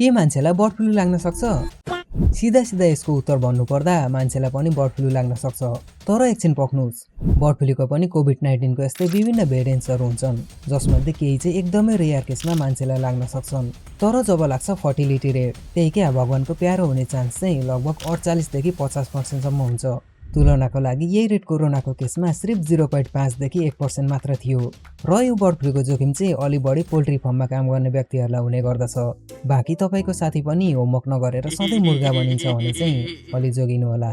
के मान्छेलाई bird flu लाग्न सक्छ? सिधा सिधा यसको उत्तर भन्नुपर्दा मान्छेलाई पनि बर्ड फ्लू लाग्न सक्छ। तर एकछिन पर्खनुस्, बर्ड फ्लूको पनि कोभिड-19 को यस्तै विभिन्न भेरिएन्ट्सहरू हुन्छन्, जसमध्ये केही चाहिँ एकदमै रेयर केसमा मान्छेलाई लाग्न सक्छन्। तर जब लाग्छ फर्टिलिटी रेट, त्यही क्या भगवानको प्यारो हुने चान्स चाहिँ लगभग 48 देखि 50% सम्म हुन्छ। तुलनाको लागि यही रेट कोरोनाको केसमा सिर्फ 0.5 देखि 1% मात्र थियो। र यो बर्ड फ्लूको जोखिम चाहिँ अलि बढी पोल्ट्री फर्ममा काम गर्ने व्यक्तिहरूलाई हुने गर्दछ। बाँकी तपाईको साथी पनि होमवर्क नगरेर सधैँ मुर्गा बनिन्छ भने चाहिँ अलि जोगिनु होला।